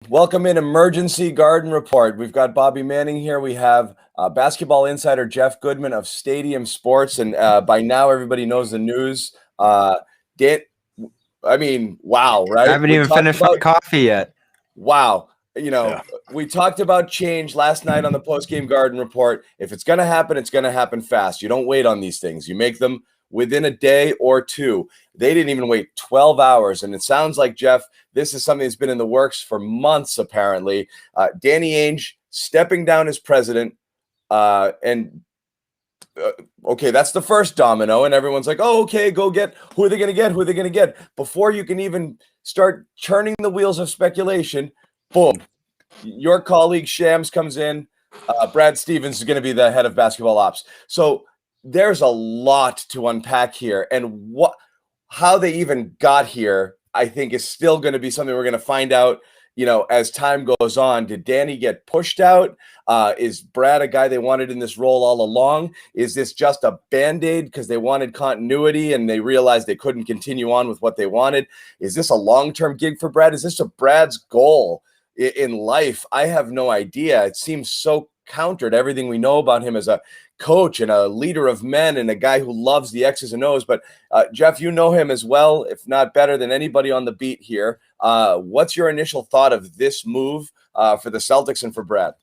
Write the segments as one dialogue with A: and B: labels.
A: Welcome in Emergency Garden Report. We've got Bobby Manning here. We have basketball insider Jeff Goodman of Stadium Sports. And by now, everybody knows the news. Wow, right?
B: I haven't even finished my coffee yet.
A: Wow. We talked about change last night on the post-game Garden Report. If it's going to happen, it's going to happen fast. You don't wait on these things. You make them within a day or two. They didn't even wait 12 hours. And it sounds like, Jeff, this is something that's been in the works for months, apparently. Danny Ainge stepping down as president. Okay, that's the first domino. And everyone's like, oh, okay, go get – who are they going to get? Who are they going to get? Before you can even start turning the wheels of speculation, boom, your colleague Shams comes in. Brad Stevens is going to be the head of basketball ops. So there's a lot to unpack here, and how they even got here, I think, is still going to be something we're going to find out, as time goes on. Did Danny get pushed out? Is Brad a guy they wanted in this role all along? Is this just a Band-Aid because they wanted continuity and they realized they couldn't continue on with what they wanted? Is this a long-term gig for Brad? Is this Brad's goal in life? I have no idea. It seems so counter to everything we know about him as a coach and a leader of men and a guy who loves the X's and O's. But Jeff, you know him as well, if not better than anybody on the beat here. What's your initial thought of this move for the Celtics and for Brad?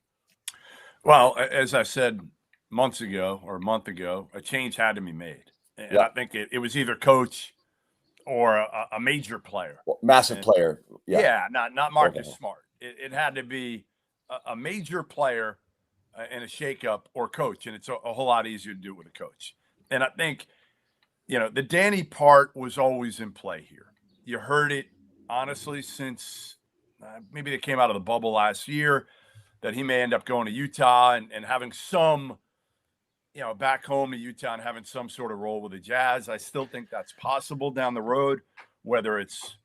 C: Well, as I said a month ago, a change had to be made. And yeah. I think it was either coach or a major player.
A: Massive player.
C: Yeah, not Marcus Smart. It had to be a major player and a shakeup or coach. And it's a whole lot easier to do it with a coach. And I think, the Danny part was always in play here. You heard it, honestly, since maybe they came out of the bubble last year, that he may end up going to Utah and having some, back home to Utah and having some sort of role with the Jazz. I still think that's possible down the road, whether it's,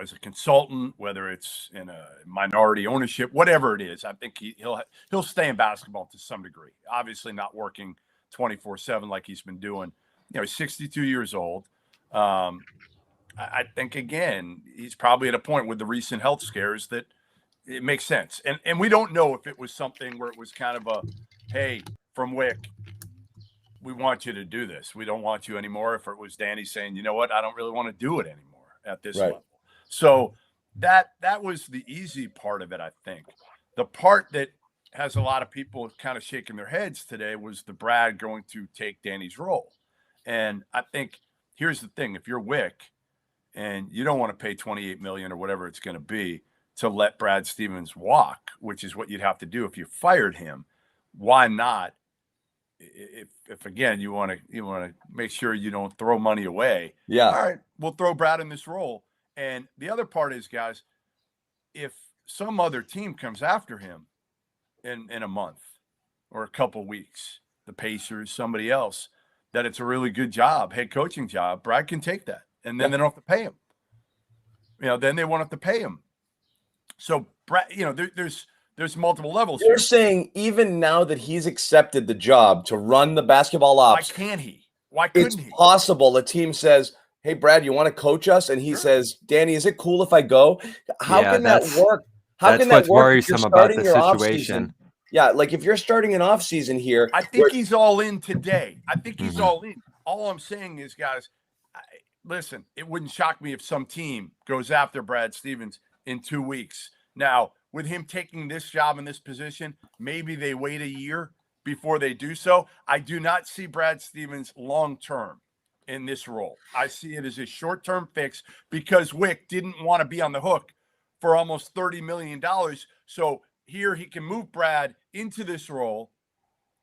C: as a consultant, whether it's in a minority ownership, whatever it is. I think he'll stay in basketball to some degree. Obviously not working 24/7 like he's been doing. He's 62 years old. I think, again, he's probably at a point with the recent health scares that it makes sense. And we don't know if it was something where it was kind of a, hey, from Wick, we want you to do this. We don't want you anymore. If it was Danny saying, you know what, I don't really want to do it anymore at this level. So that was the easy part of it, I think. The part that has a lot of people kind of shaking their heads today was the Brad going to take Danny's role. And I think here's the thing. If you're Wick and you don't want to pay $28 million or whatever it's going to be to let Brad Stevens walk, which is what you'd have to do if you fired him, why not? If again, you want to make sure you don't throw money away.
A: Yeah.
C: All right, we'll throw Brad in this role. And the other part is, guys, if some other team comes after him in a month or a couple weeks, the Pacers, somebody else, that it's a really good job, head coaching job, Brad can take that. And then they don't have to pay him. Then they won't have to pay him. So, Brad, there's multiple levels.
A: You're saying even now that he's accepted the job to run the basketball ops,
C: why can't he? Why couldn't he?
A: It's possible a team says, hey, Brad, you want to coach us? And he says, Danny, is it cool if I go? How can that work? How can that work?
B: Worrisome about the situation.
A: Yeah, like if you're starting an off season here.
C: I think he's all in today. I think he's all in. All I'm saying is, guys, listen, it wouldn't shock me if some team goes after Brad Stevens in 2 weeks. Now, with him taking this job in this position, maybe they wait a year before they do so. I do not see Brad Stevens long-term in this role. I see it as a short-term fix because Wick didn't want to be on the hook for almost $30 million. So here he can move Brad into this role.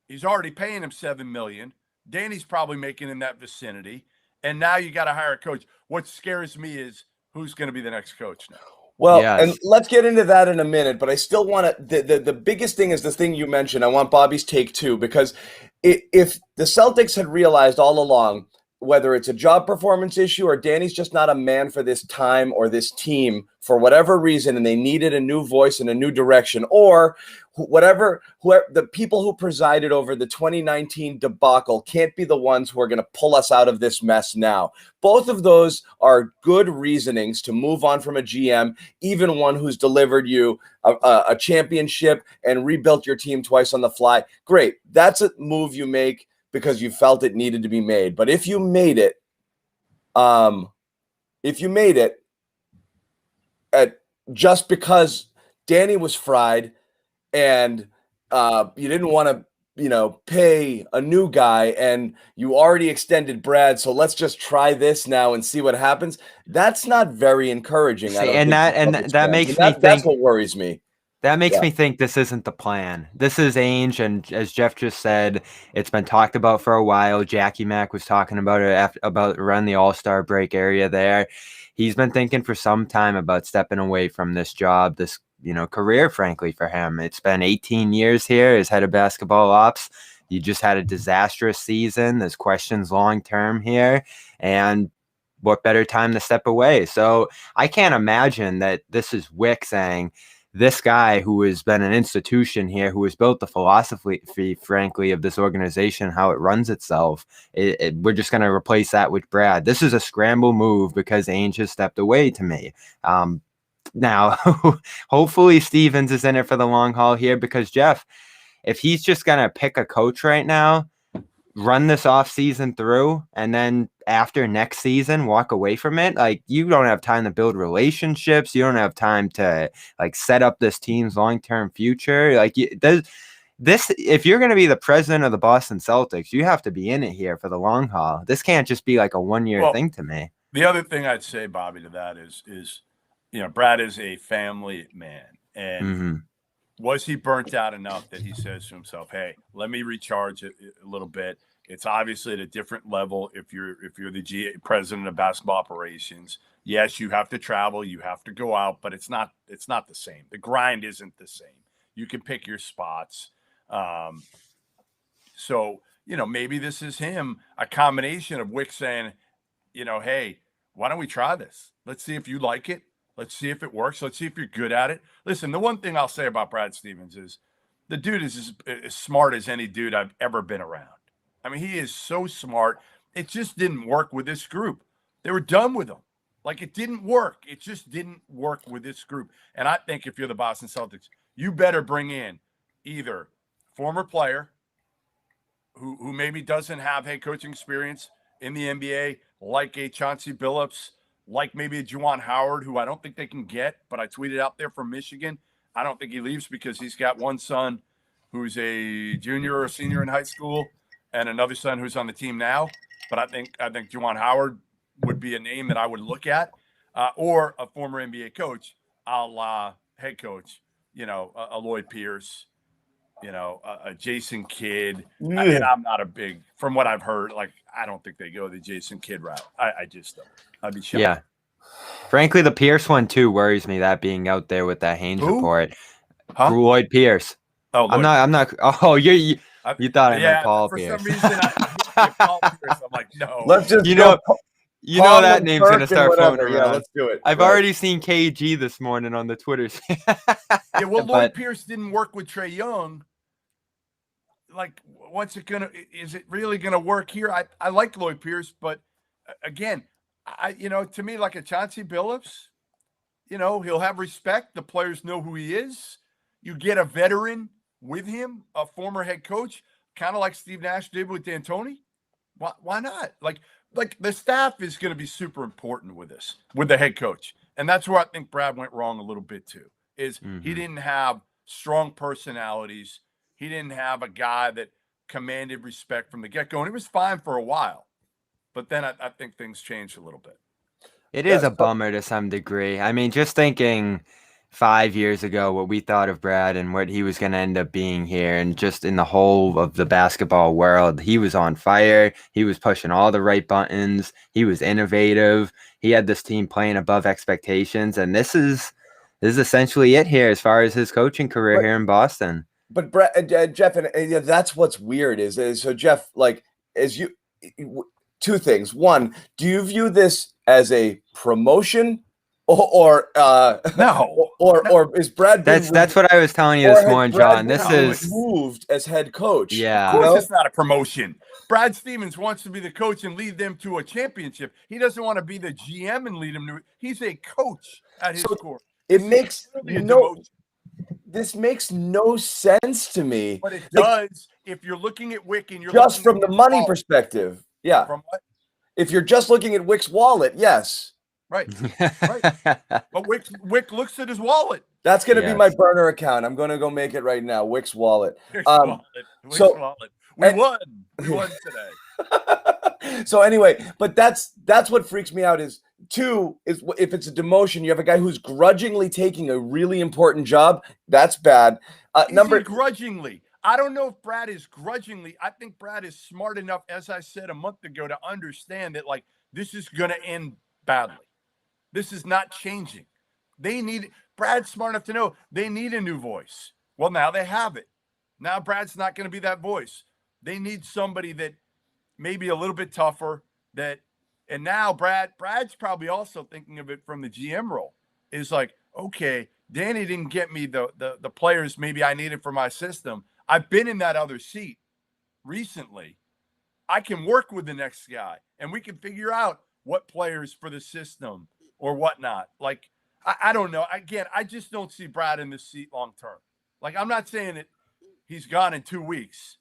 C: He's already paying him $7 million. Danny's probably making in that vicinity. And now you got to hire a coach. What scares me is who's going to be the next coach now.
A: Well, and let's get into that in a minute, but I still want to, the biggest thing is the thing you mentioned. I want Bobby's take too, because if the Celtics had realized all along, whether it's a job performance issue or Danny's just not a man for this time or this team for whatever reason, and they needed a new voice and a new direction, or whoever the people who presided over the 2019 debacle can't be the ones who are going to pull us out of this mess now. Both of those are good reasonings to move on from a GM, even one who's delivered you a championship and rebuilt your team twice on the fly. Great. That's a move you make because you felt it needed to be made. But if you made it, just because Danny was fried and you didn't want to, pay a new guy and you already extended Brad, so let's just try this now and see what happens. That's not very encouraging.
B: That makes me think
A: that's what worries me.
B: That makes me think this isn't the plan. This is Ainge, and as Jeff just said, it's been talked about for a while. Jackie Mack was talking about it about around the All-Star break area there. He's been thinking for some time about stepping away from this job, this career, frankly, for him. It's been 18 years here as head of basketball ops. You just had a disastrous season. There's questions long-term here, and what better time to step away? So I can't imagine that this is Wick saying, this guy who has been an institution here, who has built the philosophy, frankly, of this organization, how it runs itself, we're just going to replace that with Brad. This is a scramble move because Ainge has stepped away to me. Now, hopefully Stevens is in it for the long haul here because, Jeff, if he's just going to pick a coach right now, run this off season through, and then after next season walk away from it, like, you don't have time to build relationships, you don't have time to set up this team's long-term future. If you're going to be the president of the Boston Celtics, you have to be in it here for the long haul. This can't just be like a one-year thing to me.
C: The other thing I'd say, Bobby, to that is Brad is a family man, and was he burnt out enough that he says to himself, hey, let me recharge it a little bit? It's obviously at a different level if you're the president of basketball operations. Yes, you have to travel, you have to go out, but it's not the same. The grind isn't the same. You can pick your spots. So, maybe this is him, a combination of Wick saying, hey, why don't we try this? Let's see if you like it. Let's see if it works. Let's see if you're good at it. Listen, the one thing I'll say about Brad Stevens is the dude is as smart as any dude I've ever been around. I mean, he is so smart. It just didn't work with this group. They were done with him. It didn't work. It just didn't work with this group. And I think if you're the Boston Celtics, you better bring in either former player who maybe doesn't have head coaching experience in the NBA, like a Chauncey Billups, like maybe a Juwan Howard, who I don't think they can get, but I tweeted out there from Michigan. I don't think he leaves because he's got one son who's a junior or senior in high school and another son who's on the team now. But I think Juwan Howard would be a name that I would look at, or a former NBA coach, a la head coach, a Lloyd Pierce, a Jason Kidd. I mean, I'm not a big, from what I've heard, I don't think they go the Jason Kidd route. I just don't. I'd be shocked.
B: Yeah. Frankly, the Pierce one too worries me, that being out there with that Ainge report.
C: Huh?
B: Lloyd Pierce.
C: Oh, Lloyd.
B: I'm not. Oh, you thought I meant Paul
C: for
B: Pierce.
C: For some reason, I Paul Pierce. I'm like, no.
A: Let's just
B: that name's going to start floating around.
A: Yeah, let's do it.
B: I've already seen KG this morning on the Twitters.
C: Lloyd Pierce didn't work with Trae Young. Is it really gonna work here? I like Lloyd Pierce, but again, to me, like a Chauncey Billups, he'll have respect. The players know who he is. You get a veteran with him, a former head coach, kind of like Steve Nash did with D'Antoni. Why not? Like the staff is going to be super important with this, with the head coach. And that's where I think Brad went wrong a little bit too, is he didn't have strong personalities. He didn't have a guy that commanded respect from the get-go. And it was fine for a while. But then I think things changed a little bit.
B: It is a bummer to some degree. I mean, just thinking 5 years ago what we thought of Brad and what he was going to end up being here, and just in the whole of the basketball world, he was on fire. He was pushing all the right buttons. He was innovative. He had this team playing above expectations, and this is essentially it here as far as his coaching career here in Boston.
A: But Brad, Jeff, and that's what's weird is so Jeff, two things. One, do you view this as a promotion, or
C: No.
A: or is Brad being
B: That's what I was telling you
A: or
B: this
A: has
B: morning,
A: Brad
B: John.
A: been
B: This is
A: moved as head coach?
B: Yeah.
C: Of course, it's not a promotion. Brad Stevens wants to be the coach and lead them to a championship. He doesn't want to be the GM and lead them to. He's a coach at his core.
A: It makes this makes no sense to me.
C: But it does if you're looking at Wick and you're
A: just
C: looking
A: from the money perspective. Yeah.
C: From what?
A: If you're just looking at Wick's wallet, yes.
C: Right. But Wick looks at his wallet.
A: That's going to be my burner account. I'm going to go make it right now. Wick's wallet.
C: Wick's wallet. We won. We won today.
A: So anyway, but that's what freaks me out is if it's a demotion, you have a guy who's grudgingly taking a really important job. That's bad.
C: Grudgingly. I don't know if Brad is grudgingly. I think Brad is smart enough, as I said a month ago, to understand that this is going to end badly. This is not changing. Brad's smart enough to know they need a new voice. Well, now they have it. Now Brad's not going to be that voice. They need somebody that maybe a little bit tougher. And now Brad's probably also thinking of it from the GM role. Is like, okay, Danny didn't get me the players maybe I needed for my system. I've been in that other seat recently. I can work with the next guy, and we can figure out what players for the system or whatnot. I don't know. Again, I just don't see Brad in this seat long term. I'm not saying that he's gone in 2 weeks,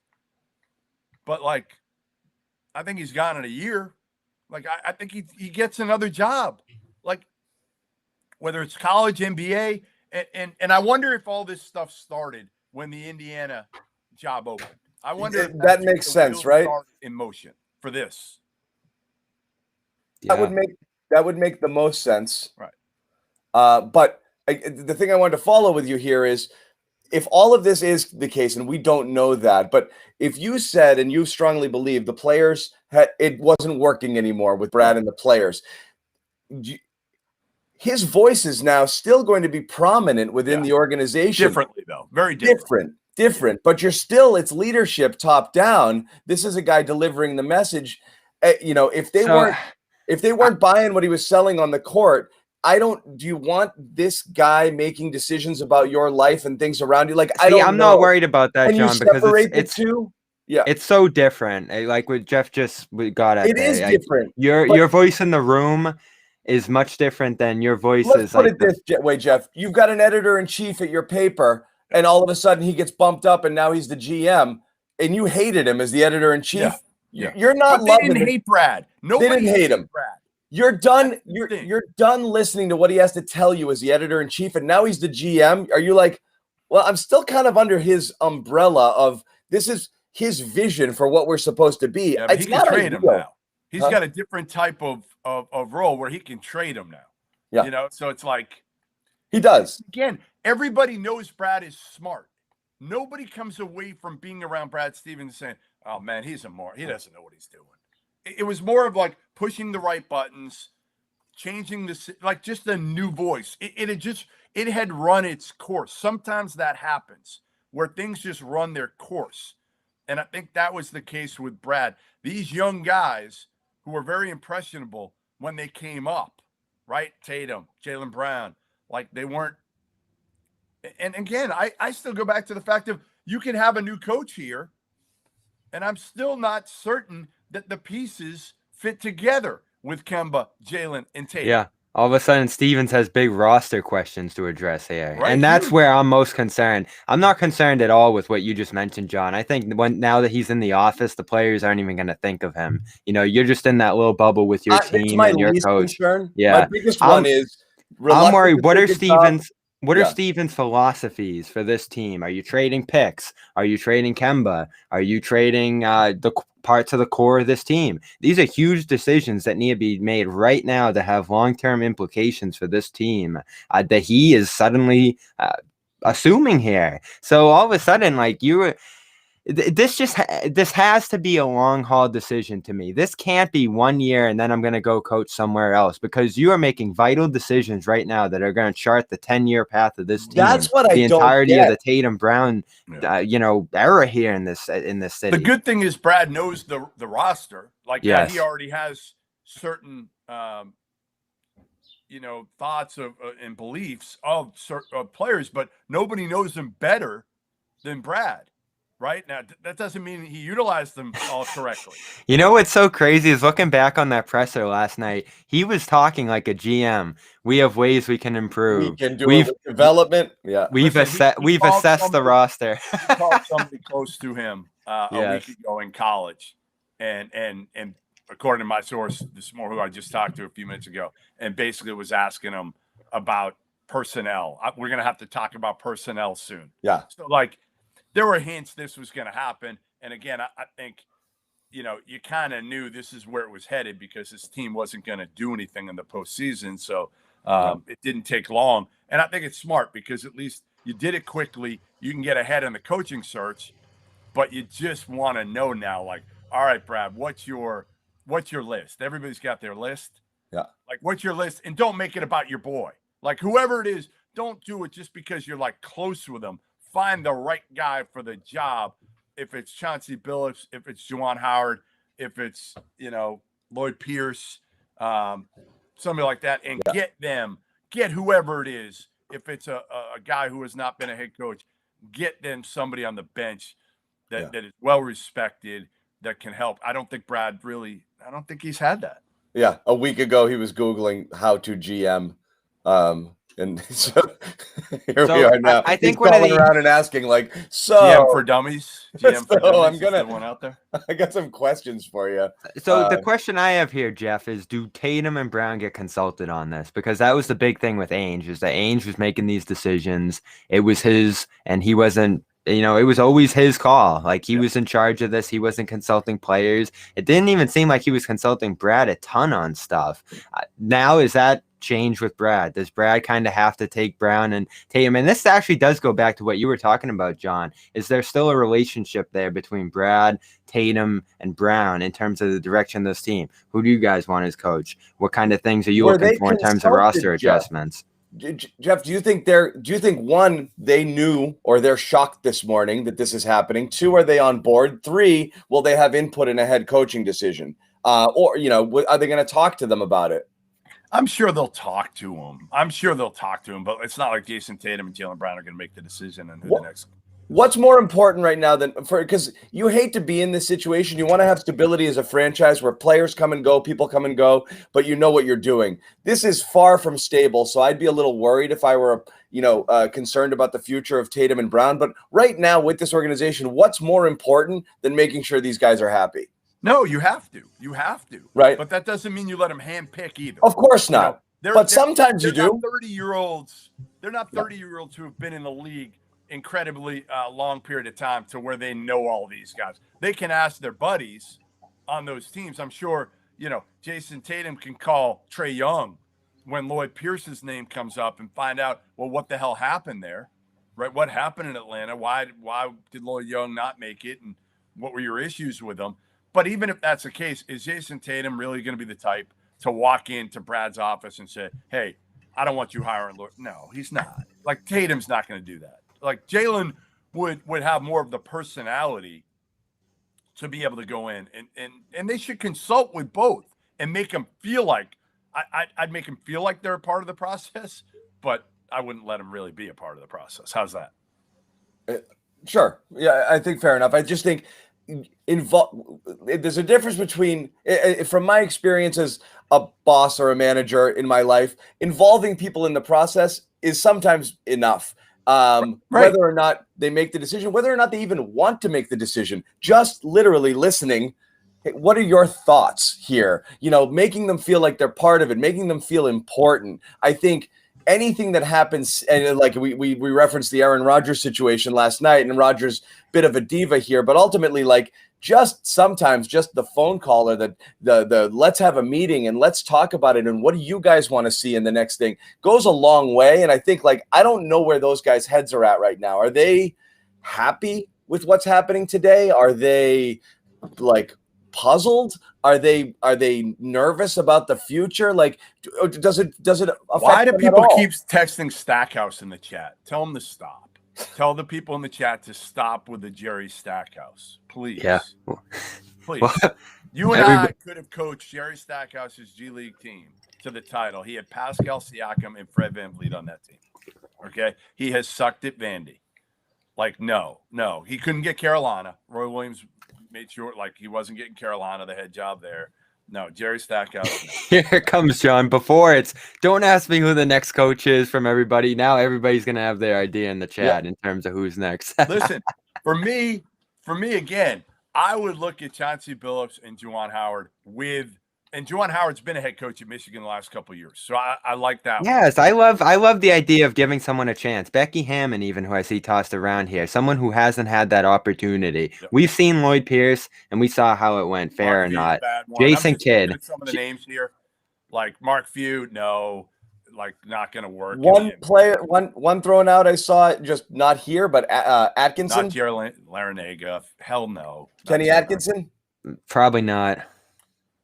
C: but I think he's gone in a year. I think he gets another job, whether it's college, NBA, and I wonder if all this stuff started when the Indiana job opened. I wonder if
A: that makes sense, right?
C: In motion for this.
A: Yeah. That would make the most sense,
C: right?
A: But the thing I wanted to follow with you here is, if all of this is the case, and we don't know that, but if you said and you strongly believe the players it wasn't working anymore with Brad and the players, his voice is now still going to be prominent within the organization.
C: Differently, though. Very
A: different. But it's leadership top down. This is a guy delivering the message. If they weren't buying what he was selling on the court, do you want this guy making decisions about your life and things around you? I'm
B: not worried about that, John, because it's
A: two. Yeah,
B: it's so different. Like what Jeff just got at.
A: It is different.
B: Your voice in the room is much different than your voice.
A: Let's put it this way, Jeff. You've got an editor-in-chief at your paper, and all of a sudden he gets bumped up, and now he's the GM, and you hated him as the editor-in-chief.
C: Yeah.
A: You're not loving.
C: They didn't hate Brad. Nobody
A: didn't hate him.
C: Brad.
A: You're done. You're done listening to what he has to tell you as the editor-in-chief, and now he's the GM. Are you like, well, I'm still kind of under his umbrella of this is his vision for what we're supposed to be.
C: Yeah, he can trade him now. He's got a different type of role where he can trade him now. Yeah. So it's like
A: he does.
C: Again, everybody knows Brad is smart. Nobody comes away from being around Brad Stevens saying, "Oh man, he doesn't know what he's doing." It was more of pushing the right buttons, changing just a new voice. It had run its course. Sometimes that happens where things just run their course. And I think that was the case with Brad. These young guys who were very impressionable when they came up, right? Tatum, Jaylen Brown, they weren't. And again, I still go back to the fact of you can have a new coach here, and I'm still not certain that the pieces fit together with Kemba, Jaylen, and Tatum.
B: Yeah. All of a sudden, Stevens has big roster questions to address here. Right. And that's where I'm most concerned. I'm not concerned at all with what you just mentioned, John. I think now that he's in the office, the players aren't even going to think of him. You're just in that little bubble with your team and your coach.
A: Concern.
B: Yeah.
A: My biggest one is
B: I'm worried. What are Stevens' philosophies for this team? Are you trading picks? Are you trading Kemba? Are you trading the parts of the core of this team? These are huge decisions that need to be made right now to have long-term implications for this team that he is suddenly assuming here. So all of a sudden, this has to be a long haul decision to me. This can't be 1 year and then I'm going to go coach somewhere else, because you are making vital decisions right now that are going to chart the 10-year path of this team.
A: That's what
B: the entirety
A: of
B: the Tatum Brown, era here in this city.
C: The good thing is Brad knows the roster. Like,
B: yes.
C: he already has certain, thoughts of and beliefs of certain players, but nobody knows them better than Brad. Right now, that doesn't mean he utilized them all correctly.
B: You know what's so crazy is looking back on that presser last night. He was talking like a GM. We have ways we can improve.
A: We can do it with development. Yeah,
B: we've assessed the roster.
C: He called somebody close to him a
B: Yes.
C: week ago in college, and according to my source this morning, who I just talked to a few minutes ago, and basically was asking him about personnel. We're gonna have to talk about personnel soon.
A: Yeah.
C: So like, there were hints this was going to happen. And again, I think, you kind of knew this is where it was headed because his team wasn't going to do anything in the postseason. So it didn't take long. And I think it's smart because at least you did it quickly. You can get ahead in the coaching search, but you just want to know now, like, all right, Brad, what's your list? Everybody's got their list.
A: Yeah.
C: Like, what's your list? And don't make it about your boy. Like, whoever it is, don't do it just because you're like close with them. Find the right guy for the job. If it's Chauncey Billups, if it's Juwan Howard, if it's, Lloyd Pierce, somebody like that, and get whoever it is. If it's a guy who has not been a head coach, get them somebody on the bench that is well respected, that can help. I don't think he's had that.
A: Yeah. A week ago, he was Googling how to GM. And so here we are now.
B: I think
A: he's calling around and asking, like,
C: GM for dummies. GM for dummies.
A: I'm gonna
C: one out there.
A: I got some questions for you.
B: So the question I have here, Jeff, is do Tatum and Brown get consulted on this? Because that was the big thing with Ainge, is that Ainge was making these decisions. It was his, and he wasn't. It was always his call. Like, he was in charge of this. He wasn't consulting players. It didn't even seem like he was consulting Brad a ton on stuff. Now, is that change with Brad? Does Brad kind of have to take Brown and Tatum? And this actually does go back to what you were talking about, John. Is there still a relationship there between Brad, Tatum, and Brown in terms of the direction of this team? Who do you guys want as coach? What kind of things are you looking for in terms of roster adjustments?
A: Jeff, do you think one, they knew or they're shocked this morning that this is happening? Two, are they on board? Three, will they have input in a head coaching decision? Or are they going to talk to them about it?
C: I'm sure they'll talk to him. But it's not like Jason Tatum and Jaylen Brown are going to make the decision on who the next.
A: What's more important right now because you hate to be in this situation. You want to have stability as a franchise where players come and go, people come and go, but you know what you're doing. This is far from stable, so I'd be a little worried if I were, concerned about the future of Tatum and Brown. But right now with this organization, what's more important than making sure these guys are happy?
C: No, you have to.
A: Right.
C: But that doesn't mean you let them handpick either.
A: Of course not. But sometimes you do.
C: 30-year-olds. They're not 30-year-olds who have been in the league incredibly long period of time to where they know all these guys. They can ask their buddies on those teams. I'm sure, Jason Tatum can call Trae Young when Lloyd Pierce's name comes up and find out, well, what the hell happened there, right? What happened in Atlanta? Why did Lloyd Young not make it? And what were your issues with him? But even if that's the case, is Jason Tatum really going to be the type to walk into Brad's office and say, hey, I don't want you hiring Lloyd? No, he's not. Like, Tatum's not going to do that. Like, Jaylen would have more of the personality to be able to go in, and they should consult with both and make them feel like I'd make them feel like they're a part of the process, but I wouldn't let them really be a part of the process. How's that?
A: Sure. Yeah, I think fair enough. I just think there's a difference between, from my experience as a boss or a manager in my life, involving people in the process is sometimes enough. Right. Whether or not they make the decision, whether or not they even want to make the decision, just literally listening. Hey, what are your thoughts here? Making them feel like they're part of it, making them feel important. I think anything that happens, and like we referenced the Aaron Rodgers situation last night, and Rodgers bit of a diva here, but ultimately, like, just sometimes just the phone call or the let's have a meeting and let's talk about it and what do you guys want to see in the next thing goes a long way. And I think, like, I don't know where those guys' heads are at right now. Are they happy with what's happening today? Are they like puzzled? Are they nervous about the future? Like, does it affect
C: Why do
A: them
C: people
A: at all?
C: keep texting Stackhouse in the chat? Tell them to stop. Tell the people in the chat to stop with the Jerry Stackhouse, please.
B: Yeah.
C: Please.
B: Well,
C: You and I could have coached Jerry Stackhouse's G League team to the title. He had Pascal Siakam and Fred VanVleet on that team. Okay. He has sucked at Vandy. Like, no. He couldn't get Carolina. Roy Williams made sure, like, he wasn't getting Carolina, the head job there. No, Jerry Stackhouse. No.
B: Here comes John. Before it's, don't ask me who the next coach is from everybody. Now everybody's going to have their idea in the chat in terms of who's next.
C: Listen, for me, again, I would look at Chauncey Billups and Juwan Howard and Juwan Howard's been a head coach at Michigan the last couple of years. So I like that.
B: Yes, I love the idea of giving someone a chance. Becky Hammond, even, who I see tossed around here, someone who hasn't had that opportunity. Yep. We've seen Lloyd Pierce, and we saw how it went, fair or not. Jason Kidd.
C: Some of the names here, like Mark Few, no, like not going to work.
A: One player, one thrown out. I saw it, just not here, but Atkinson.
C: Not Jerry Larinaga. Hell no.
A: Kenny Atkinson.
B: Probably not.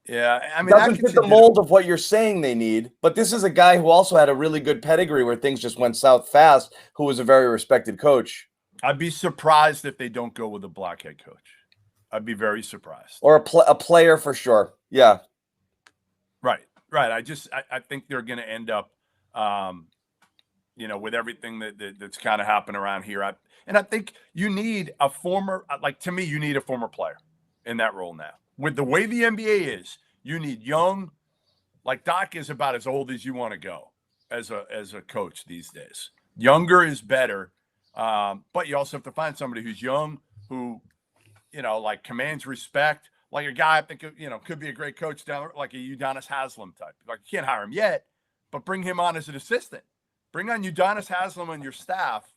C: Yeah, I mean,
A: doesn't fit the mold of what you're saying they need. But this is a guy who also had a really good pedigree where things just went south fast, who was a very respected coach.
C: I'd be surprised if they don't go with a black head coach. I'd be very surprised.
A: Or a player for sure. Yeah.
C: Right. I think they're going to end up, with everything that's kind of happened around here. I think you need a former, to me, you need a former player in that role now. With the way the NBA is, you need young, like Doc is about as old as you want to go as a coach these days. Younger is better, but you also have to find somebody who's young, who, commands respect, like a guy I think, could be a great coach down there, like a Udonis Haslem type. Like, you can't hire him yet, but bring him on as an assistant. Bring on Udonis Haslem on your staff.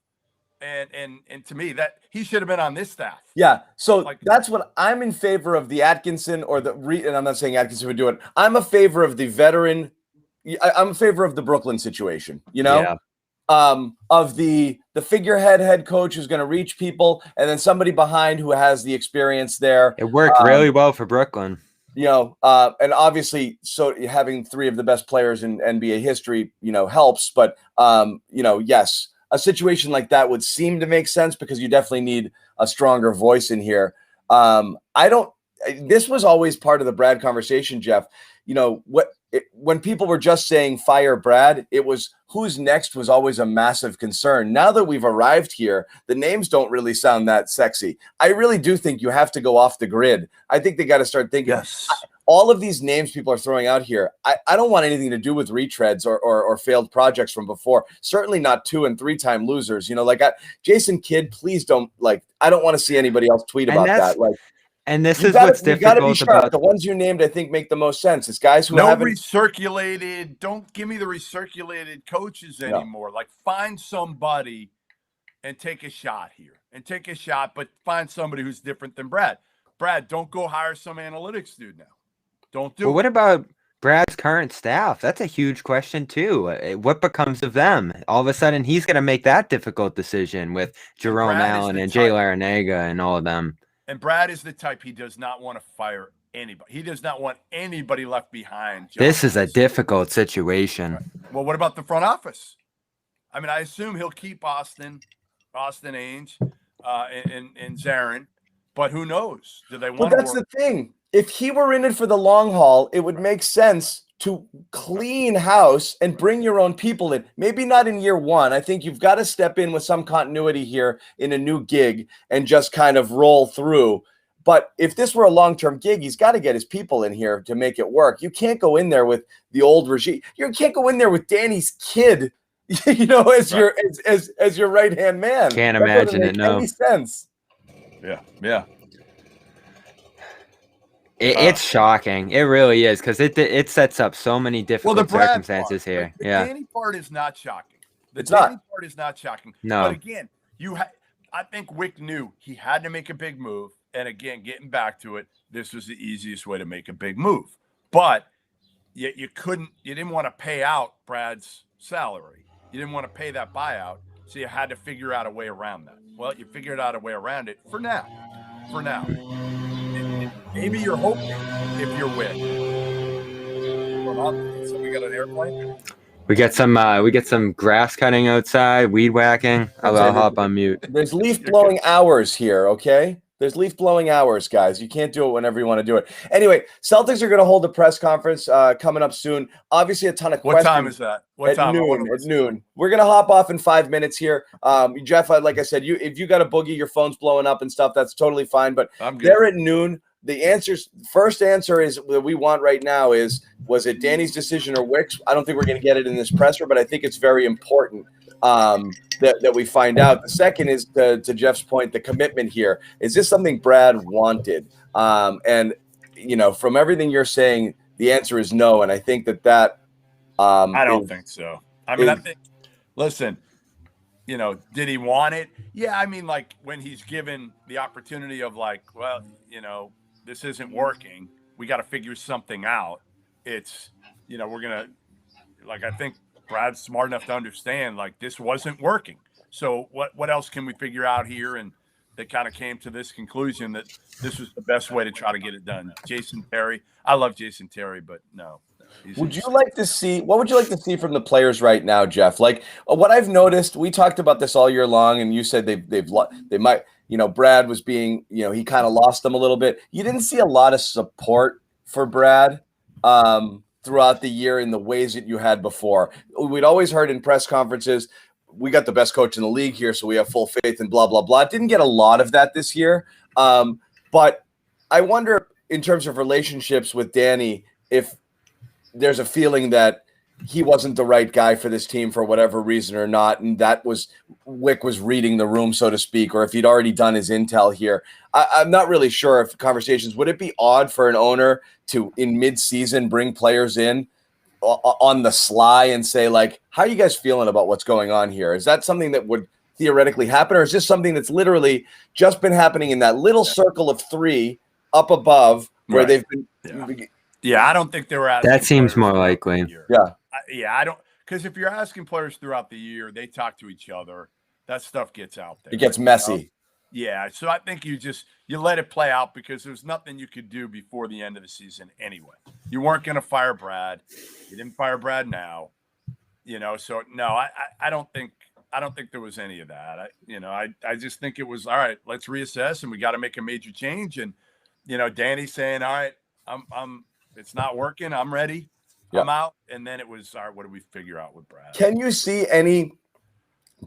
C: And to me, that he should have been on this staff.
A: Yeah, so that's what I'm in favor of, the Atkinson and I'm not saying Atkinson would do it. I'm a favor of the veteran. I'm a favor of the Brooklyn situation, of the figurehead head coach who's going to reach people, and then somebody behind who has the experience there.
B: It worked really well for Brooklyn.
A: And obviously, so having three of the best players in NBA history, helps. But yes. A situation like that would seem to make sense because you definitely need a stronger voice in here. This was always part of the Brad conversation, Jeff. When people were just saying fire Brad, it was who's next was always a massive concern. Now that we've arrived here, the names don't really sound that sexy. I really do think you have to go off the grid. I think they got to start thinking.
C: Yes.
A: All of these names people are throwing out here, I don't want anything to do with retreads or failed projects from before. Certainly not 2- and 3-time losers. Jason Kidd, please don't I don't want to see anybody else tweet about that.
B: And this is what's difficult about
A: the ones you named. I think make the most sense. It's guys who
C: haven't recirculated. Don't give me the recirculated coaches anymore. No. Find somebody and take a shot here but find somebody who's different than Brad. Brad, don't go hire some analytics dude now. Don't do it.
B: What about Brad's current staff? That's a huge question too. What becomes of them? All of a sudden, he's going to make that difficult decision with Jerome Allen and Jay Larinaga and all of them.
C: And Brad is the type, he does not want to fire anybody. He does not want anybody left behind.
B: This is a difficult situation.
C: Right. Well, what about the front office? I mean, I assume he'll keep Austin Ainge, and Zarin, but who knows? Do they want?
A: But that's the thing. If he were in it for the long haul, it would make sense to clean house and bring your own people in. Maybe not in year one. I think you've got to step in with some continuity here in a new gig and just kind of roll through. But if this were a long-term gig, he's got to get his people in here to make it work. You can't go in there with the old regime. You can't go in there with Danny's kid, as your right-hand man.
B: Can't imagine it. No
A: any sense.
C: Yeah.
B: It's shocking. It really is, because it sets up so many difficult circumstances here.
C: The Danny part is not shocking.
A: It's not.
C: Part is not shocking.
B: No.
C: But again, I think Wick knew he had to make a big move. And again, getting back to it, this was the easiest way to make a big move. But you didn't want to pay out Brad's salary. You didn't want to pay that buyout. So you had to figure out a way around that. Well, you figured out a way around it for now. Maybe you're hoping if you're with. So we got an airplane.
B: We get some grass cutting outside, weed whacking. I'll hop on mute.
A: There's leaf blowing hours here. Okay, There's leaf blowing hours, guys. You can't do it whenever you want to do it. Anyway, Celtics are going to hold a press conference coming up soon. Obviously, a ton of questions.
C: What time is that? What time?
A: At noon. We're going to hop off in 5 minutes here. Jeff, like I said, if you got a boogie, your phone's blowing up and stuff, that's totally fine. But they're at noon. The first answer is that we want right now is, was it Danny's decision or Wick's? I don't think we're going to get it in this presser, but I think it's very important that we find out. The second is, to Jeff's point, the commitment here. Is this something Brad wanted? And, from everything you're saying, the answer is no. And I think that
C: I don't think so. I mean, I think, listen, did he want it? Yeah, I mean, like when he's given the opportunity of like, well, this isn't working, we got to figure something out. It's, we're going to, like, I think Brad's smart enough to understand, like, this wasn't working. So what else can we figure out here? And they kind of came to this conclusion that this was the best way to try to get it done. Jason Terry. I love Jason Terry, but no. What would you like to see from the players right now, Jeff? Like what I've noticed, we talked about this all year long, and you said they might, Brad was being, he kind of lost them a little bit. You didn't see a lot of support for Brad throughout the year in the ways that you had before. We'd always heard in press conferences, we got the best coach in the league here, so we have full faith and blah, blah, blah. Didn't get a lot of that this year. But I wonder, in terms of relationships with Danny, if there's a feeling that he wasn't the right guy for this team for whatever reason or not, and that was Wick was reading the room, so to speak, or if he'd already done his intel here. I'm not really sure if conversations, would it be odd for an owner to, in mid-season, bring players in on the sly and say, like, how are you guys feeling about what's going on here? Is that something that would theoretically happen, or is this something that's literally just been happening in that little circle of three up above where they've been – Yeah, I don't think they were asking.
B: That seems more likely.
C: Yeah, I don't, because if you're asking players throughout the year, they talk to each other. That stuff gets out there.
A: It gets messy.
C: Yeah, so I think you let it play out because there's nothing you could do before the end of the season anyway. You weren't going to fire Brad. You didn't fire Brad now. So no, I don't think there was any of that. I just think it was all right. Let's reassess, and we got to make a major change. And Danny's saying, all right, I'm. It's not working. I'm ready. Yep. I'm out. And then it was, all right, what do we figure out with Brad?
A: Can you see any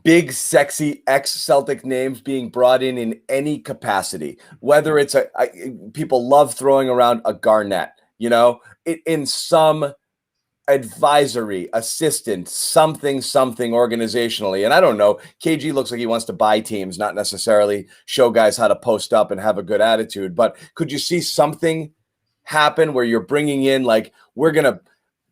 A: big, sexy ex-Celtic names being brought in any capacity? Whether it's people love throwing around a Garnett, in some advisory, assistant, something organizationally. And I don't know, KG looks like he wants to buy teams, not necessarily show guys how to post up and have a good attitude. But could you see something happen where you're bringing in, like, we're going to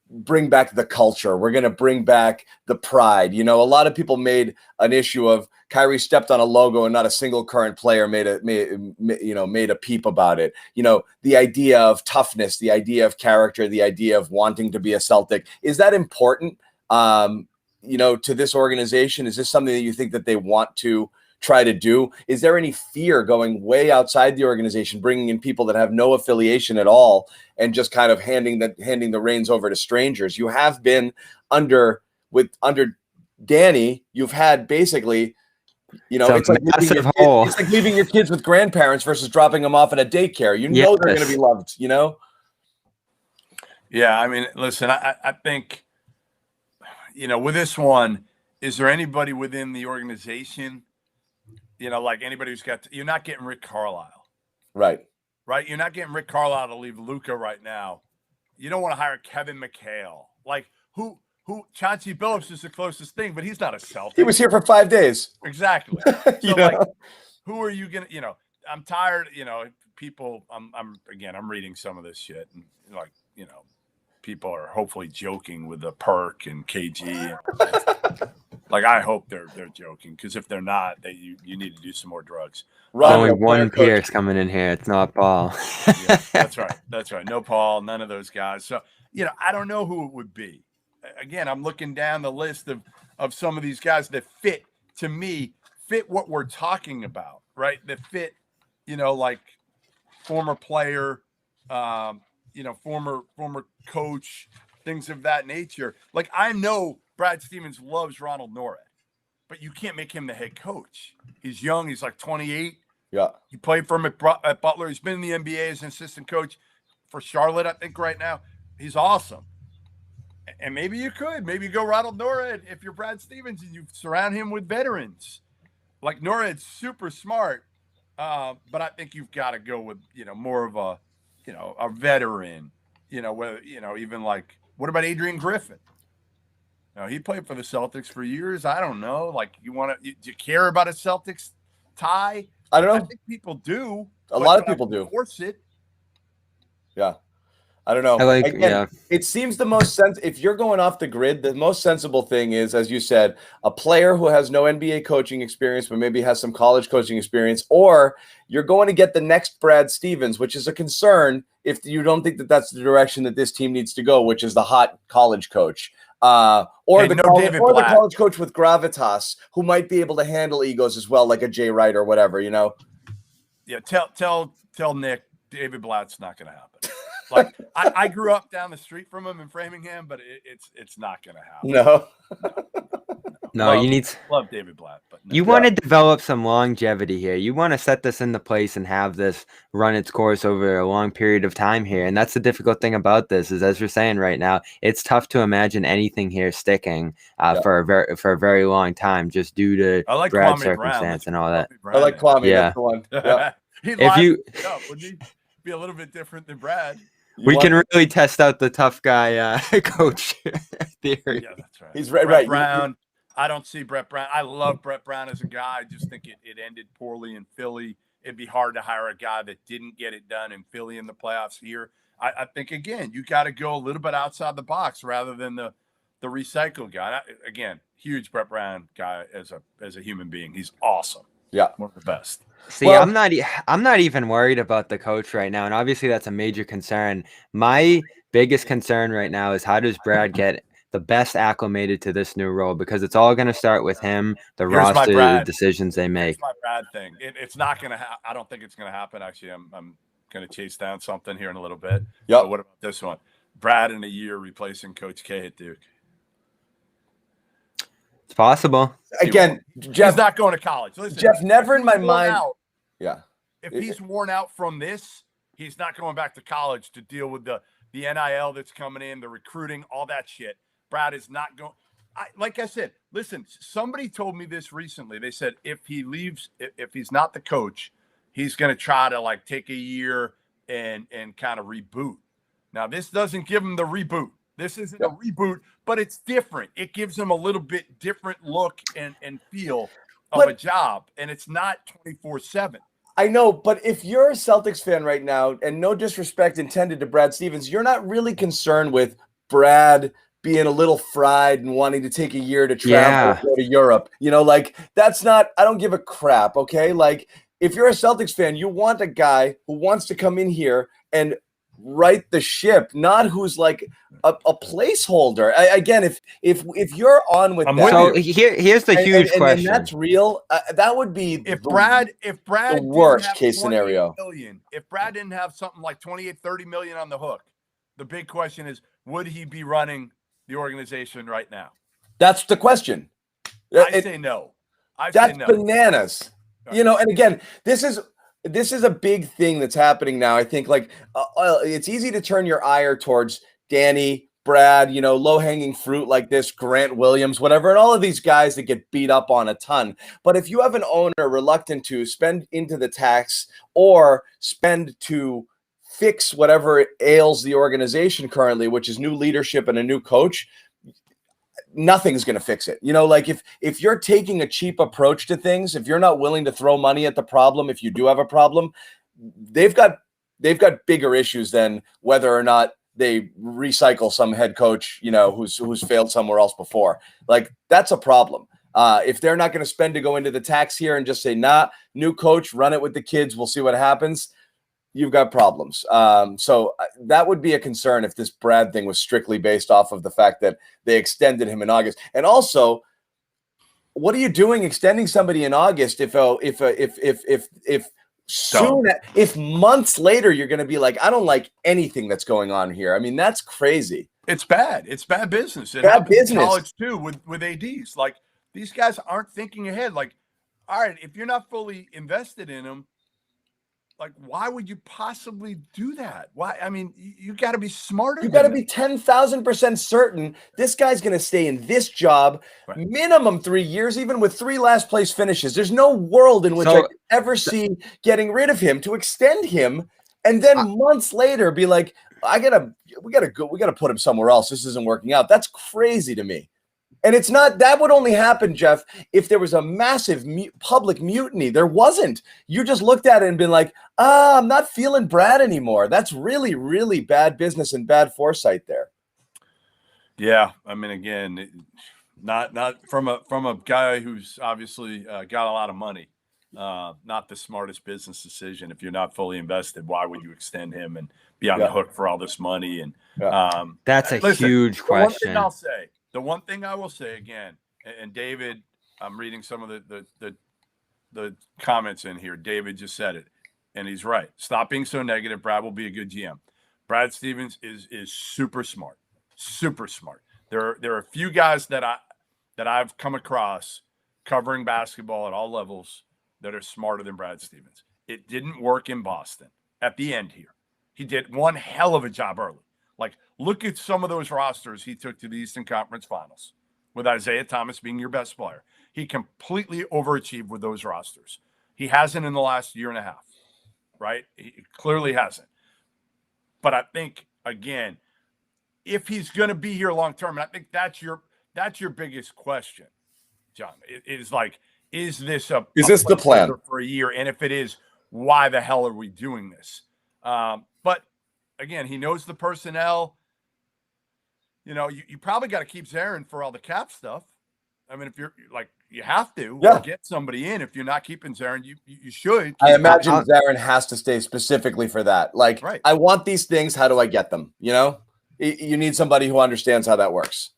A: bring back the culture, we're going to bring back the pride? A lot of people made an issue of Kyrie stepped on a logo and not a single current player made a peep about it. The idea of toughness, the idea of character, the idea of wanting to be a Celtic, is that important to this organization? Is this something that you think that they want to try to do? Is there any fear going way outside the organization, bringing in people that have no affiliation at all and just kind of handing the reins over to strangers? You have been under Danny, you've had basically, it's like leaving your kids with grandparents versus dropping them off at a daycare. They're going to be loved,
C: Yeah, I mean, listen, I think, with this one, is there anybody within the organization, like anybody who's you're not getting Rick Carlisle.
A: Right.
C: You're not getting Rick Carlisle to leave Luka right now. You don't want to hire Kevin McHale. Like who Chauncey Billups is the closest thing, but he's not a Celtic.
A: He was here for 5 days.
C: Exactly. So like, who are you going to, I'm tired, people, I'm reading some of this shit and like, people are hopefully joking with the Perk and KG. Like, I hope they're joking, because if they're not, you need to do some more drugs.
B: Only one Pierce coming in here. It's not Paul.
C: Yeah, that's right. No Paul, none of those guys. So, I don't know who it would be. Again, I'm looking down the list of some of these guys that fit what we're talking about, right? That fit, like former player, former coach, things of that nature. Like, I know Brad Stevens loves Ronald Norred, but you can't make him the head coach. He's young. He's like 28.
A: Yeah.
C: He played for him at Butler. He's been in the NBA as an assistant coach for Charlotte, I think, right now. He's awesome. And maybe you go Ronald Norred if you're Brad Stevens and you surround him with veterans. Like Norred's super smart, but I think you've got to go with, more of a veteran, whether, even like, what about Adrian Griffin? He played for the Celtics for years. I don't know. Like, do you care about a Celtics tie?
A: I don't know.
C: I think people do.
A: A lot of people do.
C: Force it.
A: Yeah. I don't know.
B: Yeah.
A: It seems the most sense if you're going off the grid, the most sensible thing is, as you said, a player who has no NBA coaching experience, but maybe has some college coaching experience, or you're going to get the next Brad Stevens, which is a concern if you don't think that that's the direction that this team needs to go, which is the hot college coach. Or the college coach with gravitas who might be able to handle egos as well, like a Jay Wright or whatever,
C: Yeah, tell Nick David Blatt's not going to happen. Like I grew up down the street from him in Framingham, but it's not going to happen.
B: No, you need
C: love David Blatt, but
B: you want to develop some longevity here. You want to set this into place and have this run its course over a long period of time here. And that's the difficult thing about this is, as you're saying right now, it's tough to imagine anything here sticking for a very long time, just due to Brad's circumstance and all that.
A: I like Kwame. Yeah, that's the one. Yeah.
C: Wouldn't he be a little bit different than Brad?
B: We can really test out the tough guy coach theory.
C: Yeah, that's right.
A: He's right.
C: Brown. I don't see Brett Brown. I love Brett Brown as a guy. I just think it ended poorly in Philly. It'd be hard to hire a guy that didn't get it done in Philly in the playoffs here. I think, again, you got to go a little bit outside the box rather than the recycle guy. Again, huge Brett Brown guy as a human being. He's awesome.
A: Yeah.
C: One of the best.
B: See, I'm not even worried about the coach right now, and obviously that's a major concern. My biggest concern right now is how does Brad get the best acclimated to this new role, because it's all going to start with him, the roster, the decisions they make.
C: Here's my Brad thing. It's not going to happen. I don't think it's going to happen. Actually, I'm going to chase down something here in a little bit.
A: Yeah.
C: What about this one? Brad in a year replacing Coach K at Duke.
B: It's possible.
A: Again, Jeff,
C: he's not going to college. Listen,
A: Jeff, never in my mind.
C: If he's worn out from this, he's not going back to college to deal with the NIL that's coming in, the recruiting, all that shit. Brad is not going. Like I said, listen, somebody told me this recently. They said if he leaves, if he's not the coach, he's going to try to take a year and kind of reboot. Now, this doesn't give him the reboot. This isn't a reboot, but it's different. It gives him a little bit different look and feel of a job, and it's not 24/7.
A: I know, but if you're a Celtics fan right now, and no disrespect intended to Brad Stevens, you're not really concerned with Brad being a little fried and wanting to take a year to travel and go to Europe. That's not – I don't give a crap, okay? If you're a Celtics fan, you want a guy who wants to come in here and – right the ship, not who's a placeholder. Again, if you're on with that,
B: so here's the huge question.
A: And that's real. That would be
C: if Brad
A: the worst case scenario.
C: If Brad didn't have something like 28-30 million on the hook, the big question is, would he be running the organization right now?
A: That's the question.
C: I say no.
A: That's bananas. And again, this is a big thing that's happening now. I think it's easy to turn your ire towards Danny, Brad, low-hanging fruit like this, Grant Williams, whatever, and all of these guys that get beat up on a ton. But if you have an owner reluctant to spend into the tax or spend to fix whatever ails the organization currently, which is new leadership and a new coach, nothing's going to fix it. If you're taking a cheap approach to things, if you're not willing to throw money at the problem, if you do have a problem, they've got bigger issues than whether or not they recycle some head coach, who's failed somewhere else before. That's a problem. If they're not going to spend to go into the tax here and just say, nah, new coach, run it with the kids, we'll see what happens, you've got problems. So that would be a concern if this Brad thing was strictly based off of the fact that they extended him in August. And also, what are you doing extending somebody in August if months later you're going to be like, I don't like anything that's going on here. I mean, that's crazy.
C: It's bad. It's bad business.
A: Bad business.
C: In college too with ADs. These guys aren't thinking ahead. All right, if you're not fully invested in them, like, why would you possibly do that? Why? I mean, you got to be smarter.
A: You got to be 10,000% certain this guy's going to stay in this job minimum 3 years, even with 3 last place finishes. There's no world in which I could ever see getting rid of him to extend him, and then months later be like, we gotta put him somewhere else. This isn't working out. That's crazy to me. And it's not, that would only happen, Jeff, if there was a massive public mutiny. There wasn't. You just looked at it and been like, I'm not feeling Brad anymore. That's really, really bad business and bad foresight there.
C: Yeah. I mean, again, not from a guy who's obviously got a lot of money. Not the smartest business decision. If you're not fully invested, why would you extend him and be on the hook for all this money? And
B: that's a huge question.
C: The one thing I will say again, and David, I'm reading some of the comments in here. David just said it, and he's right. Stop being so negative. Brad will be a good GM. Brad Stevens is super smart, super smart. There are a few guys that I've come across covering basketball at all levels that are smarter than Brad Stevens. It didn't work in Boston at the end here. He did one hell of a job early. Like, look at some of those rosters he took to the Eastern Conference Finals with Isaiah Thomas being your best player. He completely overachieved with those rosters. He hasn't in the last year and a half, right? He clearly hasn't. But I think, again, if he's going to be here long term, and I think that's your biggest question, John. It is like, is this the plan for a year? And if it is, why the hell are we doing this? But again, he knows the personnel. You know, you probably got to keep Zarin for all the cap stuff. I mean, if you're like, you have to or get somebody in. If you're not keeping Zarin, you should.
A: I imagine Zarin has to stay specifically for that. Like, I want these things. How do I get them? You know, you need somebody who understands how that works.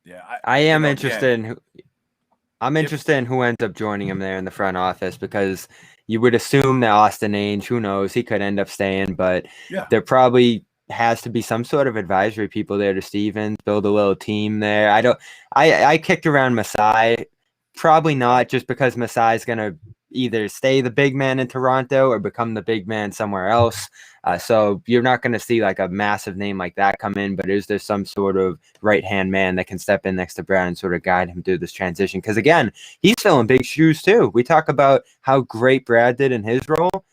C: Yeah,
B: I am interested in who ends up joining him there in the front office, because you would assume that Austin Ainge, who knows, he could end up staying, but there probably has to be some sort of advisory people there to Stevens, build a little team there. I kicked around Masai, probably not, just because Masai is going to either stay the big man in Toronto or become the big man somewhere else. So you're not going to see like a massive name like that come in, but is there some sort of right-hand man that can step in next to Brown and sort of guide him through this transition? Because again, he's filling big shoes too. We talk about how great Brad did in his role.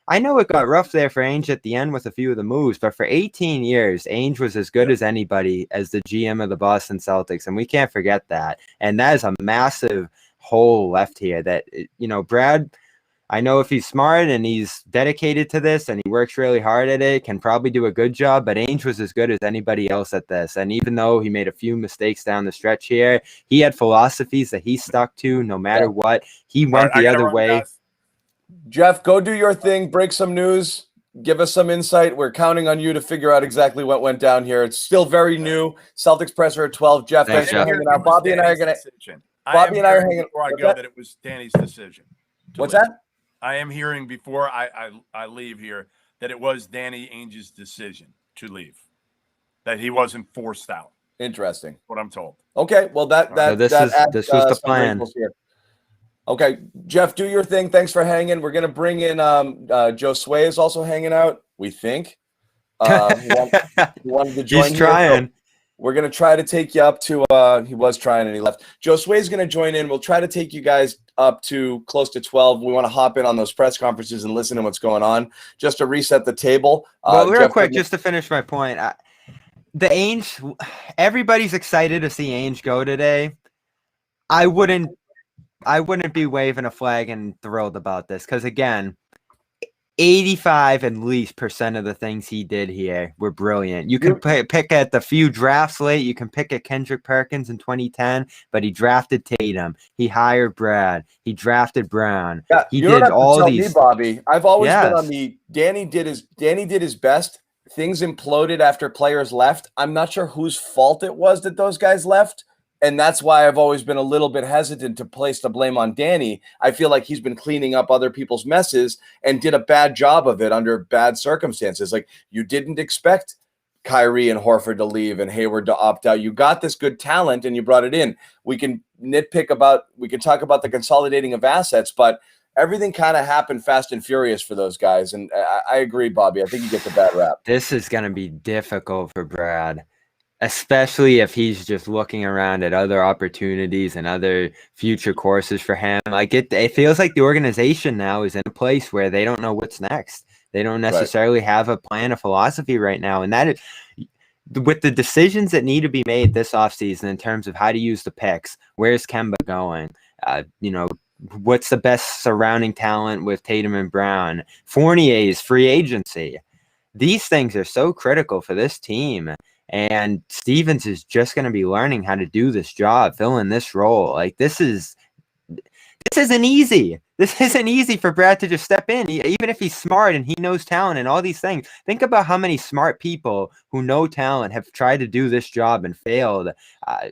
B: I know it got rough there for Ainge at the end with a few of the moves, but for 18 years, Ainge was as good as anybody as the GM of the Boston Celtics, and we can't forget that. And that is a massive hole left here that, you know, Brad, I know if he's smart and he's dedicated to this and he works really hard at it, can probably do a good job, but Ainge was as good as anybody else at this. And even though he made a few mistakes down the stretch here, he had philosophies that he stuck to no matter what. He went the other way.
C: Guys.
A: Jeff, go do your thing, break some news, give us some insight. We're counting on you to figure out exactly what went down here. It's still very new. Celtics presser at 12. Jeff, thanks for hanging out. Bobby and I are going to – Bobby and I are hanging –
C: before I go that it was Danny's decision.
A: What's that?
C: I am hearing before I leave here that it was Danny Ainge's decision to leave, that he wasn't forced out.
A: Interesting.
C: What I'm told.
A: Okay, well, this was the plan. Okay, Jeff, do your thing. Thanks for hanging. We're going to bring in Josue is also hanging out, we think. He wanted to join.
B: He's trying.
A: We're going to try to take you up to he was trying and he left. Josue is going to join in. We'll try to take you guys up to close to 12. We want to hop in on those press conferences and listen to what's going on, just to reset the table.
B: Well, real quick, just to finish my point, the Ainge, everybody's excited to see Ainge go today. I wouldn't be waving a flag and thrilled about this, because again, 85% at least of the things he did here were brilliant. You can pick at the few drafts late. You can pick at Kendrick Perkins in 2010, but he drafted Tatum. He hired Brad. He drafted Brown.
A: Yeah,
B: he did all these.
A: Me, Bobby, I've always been on the Danny did his best. Things imploded after players left. I'm not sure whose fault it was that those guys left. And that's why I've always been a little bit hesitant to place the blame on Danny. I feel like he's been cleaning up other people's messes and did a bad job of it under bad circumstances. Like, you didn't expect Kyrie and Horford to leave and Hayward to opt out. You got this good talent and you brought it in. We can talk about the consolidating of assets, but everything kind of happened fast and furious for those guys. And I agree, Bobby. I think he gets a bad rap.
B: This is going to be difficult for Brad, especially if he's just looking around at other opportunities and other future courses for him. Like it feels like the organization now is in a place where they don't know what's next. They don't necessarily have a plan, a philosophy right now. And that is, with the decisions that need to be made this offseason in terms of how to use the picks, where's Kemba going? What's the best surrounding talent with Tatum and Brown? Fournier's free agency. These things are so critical for this team. And Stevens is just going to be learning how to do this job, fill in this role. Like this isn't easy. This isn't easy for Brad to just step in, even if he's smart and he knows talent and all these things. Think about how many smart people who know talent have tried to do this job and failed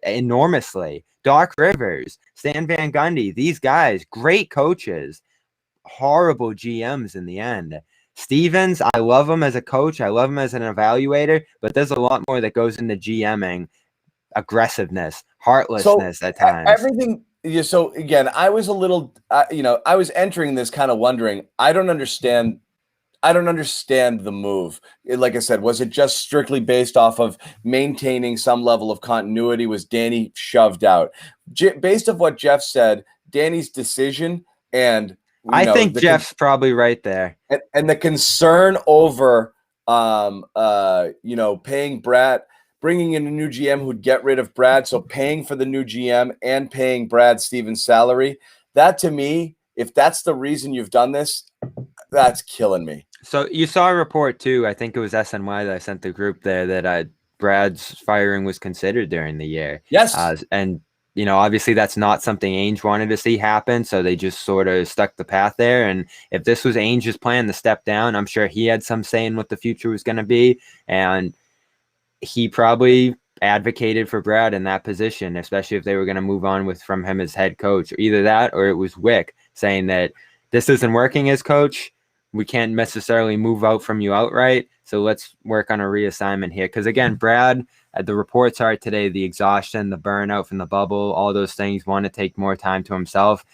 B: enormously. Doc Rivers, Stan Van Gundy, these guys, great coaches, horrible GMs in the end. Stevens, I love him as a coach. I love him as an evaluator, but there's a lot more that goes into GMing, aggressiveness, heartlessness at times.
A: Everything. Yeah, so again, I was a little, I was entering this kind of wondering, I don't understand the move. Like I said, was it just strictly based off of maintaining some level of continuity? Was Danny shoved out? Based off what Jeff said, Danny's decision and
B: I think Jeff's probably right there.
A: And the concern over, paying Brad, bringing in a new GM who'd get rid of Brad, so paying for the new GM and paying Brad Stevens' salary, that to me, if that's the reason you've done this, that's killing me.
B: So you saw a report too, I think it was SNY that I sent the group there, that Brad's firing was considered during the year.
A: Yes.
B: And obviously that's not something Ainge wanted to see happen, so they just sort of stuck the path there. And if this was Ainge's plan to step down, I'm sure he had some say in what the future was going to be. And he probably advocated for Brad in that position, especially if they were going to move on from him as head coach. Either that or it was Wick saying that this isn't working as coach. We can't necessarily move out from you outright. So let's work on a reassignment here. Because again, Brad, the reports are today, the exhaustion, the burnout from the bubble, all those things, want to take more time to himself.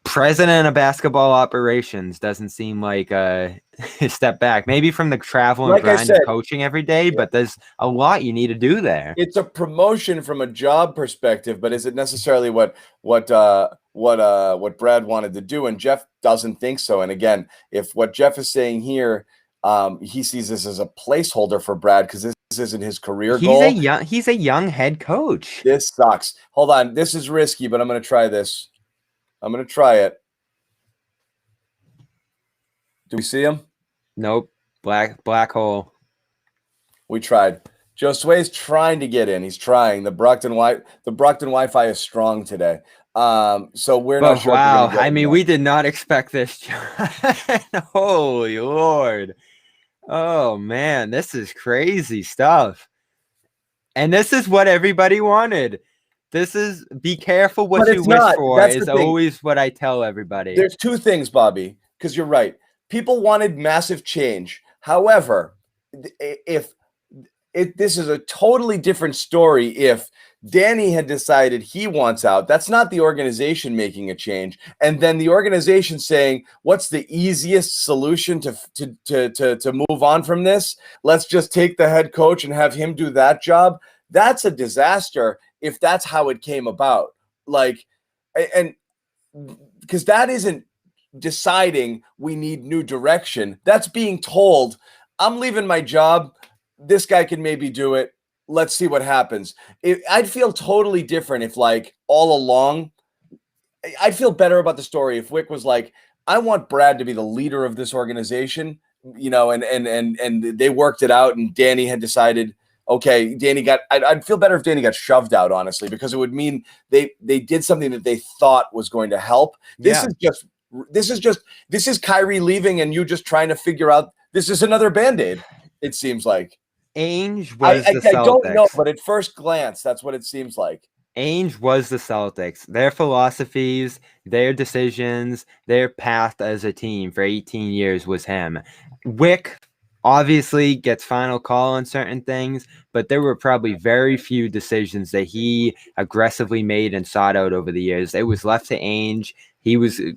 B: President of basketball operations doesn't seem like a step back, maybe from the travel and grind of coaching every day, but there's a lot you need to do there.
A: It's a promotion from a job perspective, but is it necessarily what Brad wanted to do? And Jeff doesn't think so. And again, if what Jeff is saying here, he sees this as a placeholder for Brad because this isn't his career goal.
B: He's a young head coach.
A: This sucks. Hold on. This is risky, but I'm going to try this. I'm going to try it. Do we see him?
B: Nope. Black hole.
A: We tried. Josue's trying to get in. He's trying. The Brockton Wi-Fi is strong today. So we're not sure.
B: Wow. I mean, we did not expect this. Holy Lord. Oh man, this is crazy stuff. And this is what everybody wanted. This is, be careful what you wish for. That's is always what I tell everybody.
A: There's two things, Bobby, because you're right. People wanted massive change. However, this is a totally different story if Danny had decided he wants out. That's not the organization making a change. And then the organization saying, what's the easiest solution to move on from this? Let's just take the head coach and have him do that job. That's a disaster if that's how it came about. And because that isn't deciding we need new direction. That's being told, I'm leaving my job. This guy can maybe do it. Let's see what happens. I'd feel totally different if, all along, I'd feel better about the story if Wick was like, I want Brad to be the leader of this organization, and they worked it out, and Danny had decided, okay, I'd feel better if Danny got shoved out, honestly, because it would mean they did something that they thought was going to help. This is Kyrie leaving and you just trying to figure out, this is another Band-Aid, it seems like.
B: Ainge was the Celtics.
A: I don't know, but at first glance, that's what it seems like.
B: Ainge was the Celtics. Their philosophies, their decisions, their path as a team for 18 years was him. Wick obviously gets final call on certain things, but there were probably very few decisions that he aggressively made and sought out over the years. It was left to Ainge.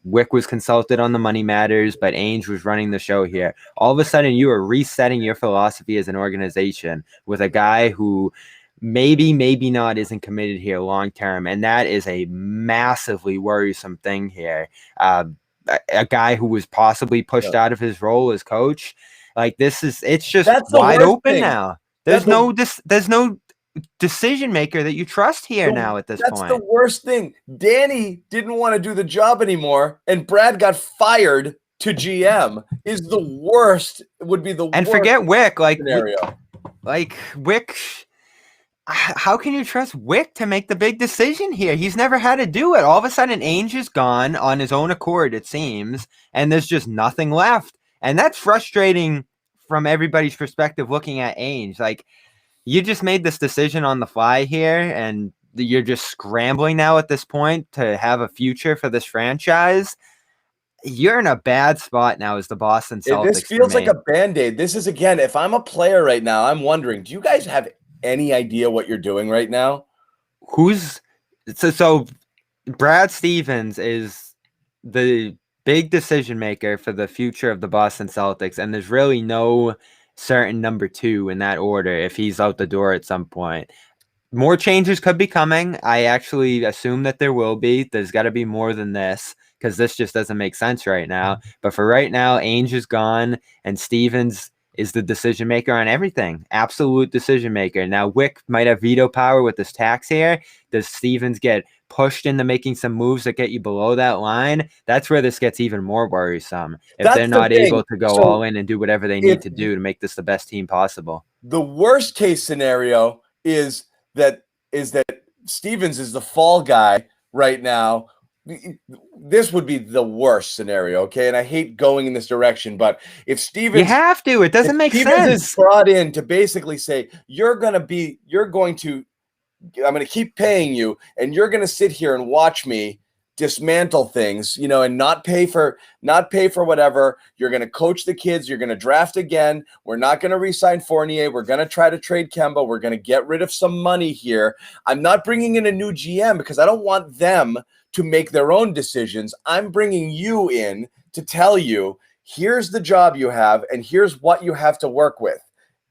B: Wick was consulted on the money matters, but Ainge was running the show here. All of a sudden, you are resetting your philosophy as an organization with a guy who maybe not isn't committed here long term, and that is a massively worrisome thing here. A guy who was possibly pushed out of his role as coach. Like it's just
A: That's the
B: wide
A: worst
B: open
A: thing.
B: now. There's no decision maker that you trust here now at this
A: That's
B: point.
A: the worst thing. Danny didn't want to do the job anymore, and Brad got fired to GM. Would be the worst.
B: And forget Wick,
A: scenario.
B: Wick. How can you trust Wick to make the big decision here? He's never had to do it. All of a sudden, Ainge is gone on his own accord, it seems, and there's just nothing left. And that's frustrating from everybody's perspective looking at Ainge. Like, you just made this decision on the fly here, and you're just scrambling now at this point to have a future for this franchise. You're in a bad spot now as the Boston Celtics.
A: This feels like a Band-Aid. This is, again, if I'm a player right now, I'm wondering, do you guys have any idea what you're doing right now?
B: So Brad Stevens is the big decision maker for the future of the Boston Celtics, and there's really no certain number 2 in that order if he's out the door at some point. More changes could be coming. I actually assume that there will be. There's got to be more than this, because this just doesn't make sense right now. But for right now, Ainge is gone, and Stevens is the decision maker on everything. Absolute decision maker. Now, Wick might have veto power with this tax here. Does Stevens get pushed into making some moves that get you below that line? That's where this gets even more worrisome. If they're not able to go all in and do whatever they need to do to make this the best team possible.
A: The worst case scenario is that Stevens is the fall guy right now. This would be the worst scenario, okay? And I hate going in this direction, but if Stevens,
B: you have to, it doesn't make
A: Stevens
B: sense.
A: is brought in to basically say, I'm going to keep paying you, and you're going to sit here and watch me dismantle things, and not pay for whatever. You're going to coach the kids. You're going to draft again. We're not going to re-sign Fournier. We're going to try to trade Kemba. We're going to get rid of some money here. I'm not bringing in a new GM because I don't want them to make their own decisions. I'm bringing you in to tell you, here's the job you have, and here's what you have to work with.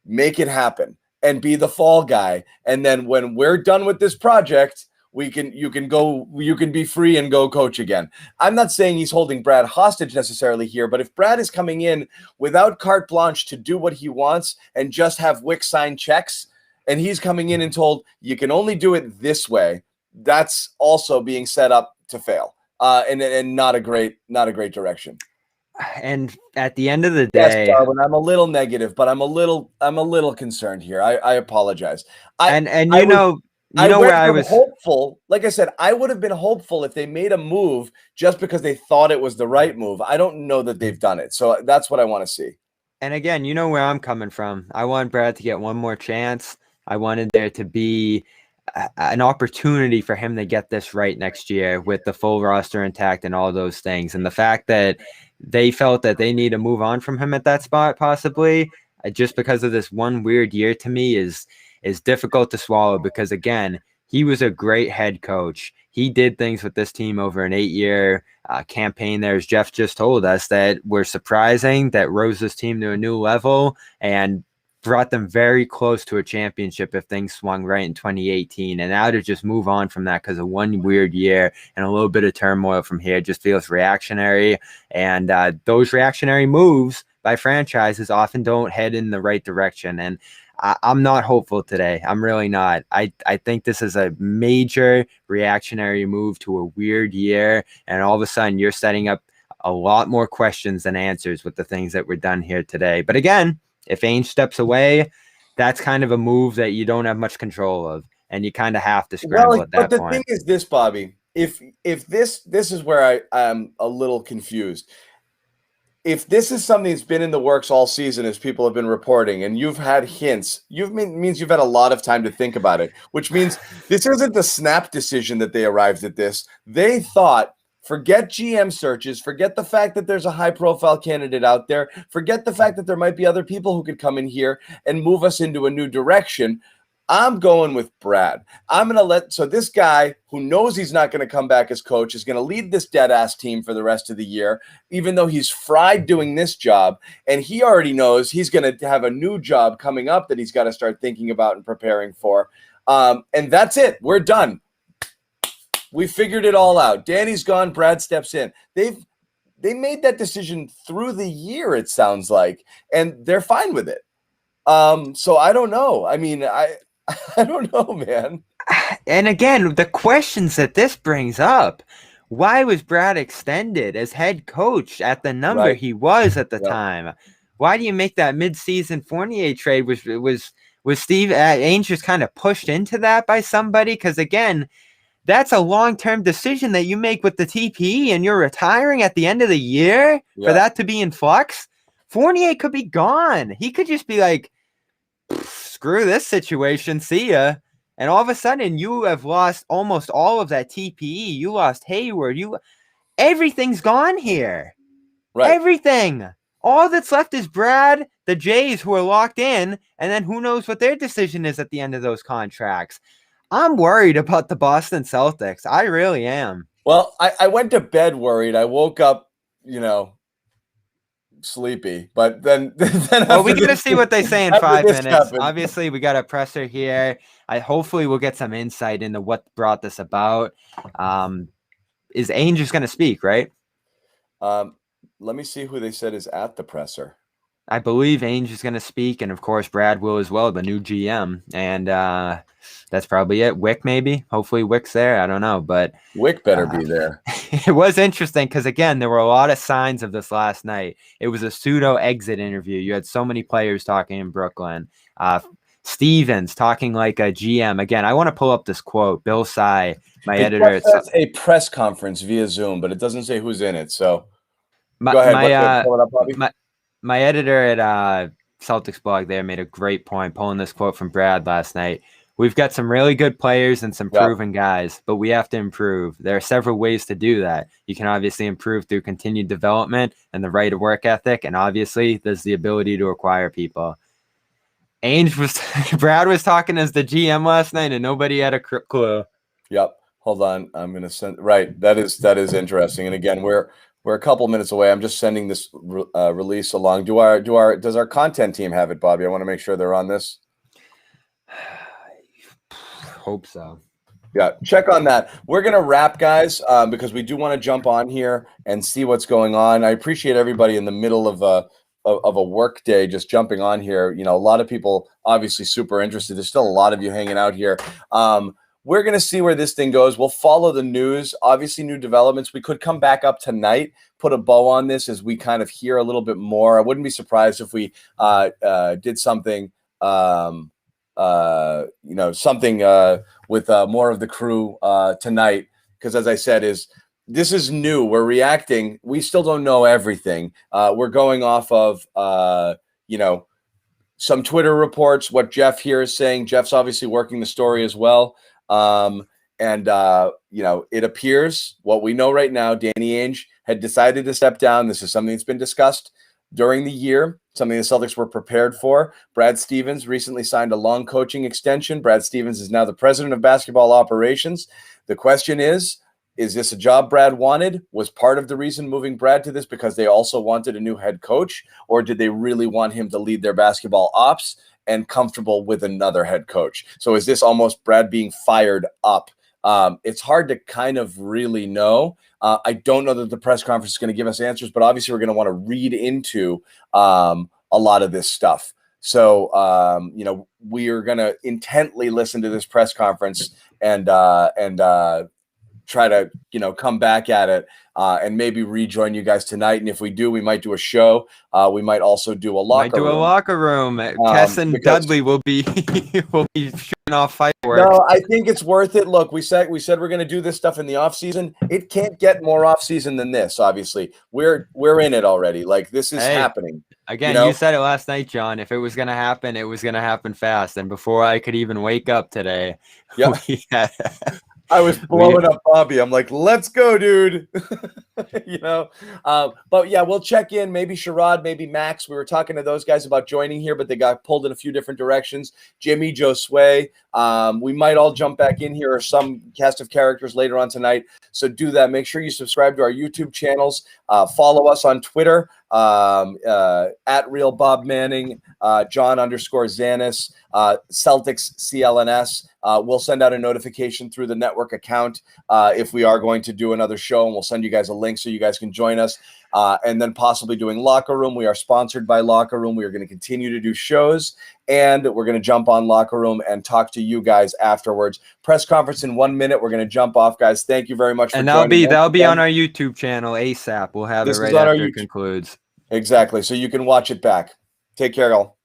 A: Make it happen and be the fall guy. And then when we're done with this project, you can be free and go coach again. I'm not saying he's holding Brad hostage necessarily here, but if Brad is coming in without carte blanche to do what he wants and just have Wick sign checks, and he's coming in and told you can only do it this way, that's also being set up to fail, and not a great direction.
B: And at the end of the day,
A: yes, Darwin, I'm a little negative, but I'm a little concerned here. I apologize.
B: I was
A: hopeful. Like I said, I would have been hopeful if they made a move just because they thought it was the right move. I don't know that they've done it, so that's what I want to see.
B: And again, you know where I'm coming from. I want Brad to get one more chance. I wanted there to be an opportunity for him to get this right next year with the full roster intact and all those things. And the fact that they felt that they need to move on from him at that spot, possibly just because of this one weird year, to me is difficult to swallow, because again, he was a great head coach. He did things with this team over an 8-year campaign there, as Jeff just told us, that were surprising, that rose this team to a new level and brought them very close to a championship if things swung right in 2018. And now to just move on from that because of one weird year and a little bit of turmoil from here just feels reactionary. And those reactionary moves by franchises often don't head in the right direction. And I'm not hopeful today. I'm really not. I think this is a major reactionary move to a weird year. And all of a sudden you're setting up a lot more questions than answers with the things that were done here today. But again, if Ainge steps away, that's kind of a move that you don't have much control of, and you kind of have to scramble at that point.
A: But the thing is this, Bobby, if this is where I'm a little confused. If this is something that's been in the works all season, as people have been reporting, and you've had hints, means you've had a lot of time to think about it, which means this isn't the snap decision that they arrived at this. They thought Forget GM searches. Forget the fact that there's a high-profile candidate out there. Forget the fact that there might be other people who could come in here and move us into a new direction. I'm going with Brad. So this guy who knows he's not going to come back as coach is going to lead this dead-ass team for the rest of the year, even though he's fried doing this job. And he already knows he's going to have a new job coming up that he's got to start thinking about and preparing for. And that's it. We're done. We figured it all out. Danny's gone. Brad steps in. They made that decision through the year, it sounds like, and they're fine with it. So I don't know. I mean, I don't know, man.
B: And again, the questions that this brings up, why was Brad extended as head coach at the number he was at the time? Why do you make that mid-season Fournier trade? Was Steve Ainge just kind of pushed into that by somebody? Because again, that's a long-term decision that you make with the TPE, and you're retiring at the end of the year for that to be in flux. Fournier could be gone. He could just be like, screw this situation, see ya. And all of a sudden, you have lost almost all of that TPE. You lost Hayward. Everything's gone here.
A: Right.
B: Everything. All that's left is Brad, the Jays, who are locked in, and then who knows what their decision is at the end of those contracts. I'm worried about the Boston Celtics. I really am.
A: Well, I went to bed worried. I woke up, sleepy, but then
B: well, we got to see what they say in 5 minutes.
A: Happened.
B: Obviously, we got a presser here. Hopefully we'll get some insight into what brought this about. Is Ainge just going to speak, right?
A: Let me see who they said is at the presser.
B: I believe Ainge is going to speak, and of course Brad will as well, the new GM, and that's probably it. Wick, maybe. Hopefully Wick's there. I don't know, but
A: Wick better be there.
B: It was interesting because again, there were a lot of signs of this last night. It was a pseudo exit interview. You had so many players talking in Brooklyn. Stevens talking like a GM. Again, I want to pull up this quote. Bill Sy, my editor.
A: It says a press conference via Zoom, but it doesn't say who's in it. So go ahead. Pull it up, Bobby.
B: My editor at Celtics blog there made a great point pulling this quote from Brad last night. We've got some really good players and some proven guys, but we have to improve. There are several ways to do that. You can obviously improve through continued development and the right work ethic, and obviously there's the ability to acquire people. Brad was talking as the GM last night, and nobody had a clue.
A: Yep. Hold on. I'm going to send. Right. That is interesting. And again, we're a couple minutes away. I'm just sending this release along. Does our content team have it, Bobby? I want to make sure they're on this.
B: Hope so.
A: Yeah, check on that. We're going to wrap, guys, because we do want to jump on here and see what's going on. I appreciate everybody in the middle of a work day just jumping on here. A lot of people obviously super interested. There's still a lot of you hanging out here. We're going to see where this thing goes. We'll follow the news. Obviously, new developments. We could come back up tonight, put a bow on this as we kind of hear a little bit more. I wouldn't be surprised if we did something, with more of the crew tonight. Because as I said, this is new. We're reacting. We still don't know everything. We're going off of, some Twitter reports, what Jeff here is saying. Jeff's obviously working the story as well. It appears what we know right now, Danny Ainge had decided to step down. This is something that's been discussed during the year, something the Celtics were prepared for. Brad Stevens recently signed a long coaching extension. Brad Stevens is now the president of basketball operations. The question is this a job Brad wanted? Was part of the reason moving Brad to this because they also wanted a new head coach, or did they really want him to lead their basketball ops and comfortable with another head coach? So is this almost Brad being fired up? It's hard to kind of really know. I don't know that the press conference is going to give us answers, but obviously we're going to want to read into a lot of this stuff. So, we are going to intently listen to this press conference and try to, come back at it and maybe rejoin you guys tonight. And if we do, we might do a show. We might also do a locker room.
B: Tess and Dudley will be shooting off fireworks.
A: No, I think it's worth it. Look, we said we're going to do this stuff in the off season. It can't get more off season than this. Obviously, we're in it already. Like this is happening.
B: Again, you said it last night, John. If it was going to happen, it was going to happen fast. And before I could even wake up today,
A: I was blowing up Bobby. I'm like, let's go, dude. But yeah, we'll check in. Maybe Sherrod, maybe Max. We were talking to those guys about joining here, but they got pulled in a few different directions. Jimmy, Josue. We might all jump back in here or some cast of characters later on tonight. So do that. Make sure you subscribe to our YouTube channels. Follow us on Twitter at Real Bob Manning, John_Zannis, Celtics CLNS. We'll send out a notification through the network account if we are going to do another show, and we'll send you guys a link so you guys can join us. And then possibly doing Locker Room. We are sponsored by Locker Room. We are going to continue to do shows, and we're going to jump on Locker Room and talk to you guys afterwards. Press conference in 1 minute. We're going to jump off, guys. Thank you very much for joining.
B: And that'll be on our YouTube channel ASAP. We'll have it right after it concludes.
A: Exactly. So you can watch it back. Take care, y'all.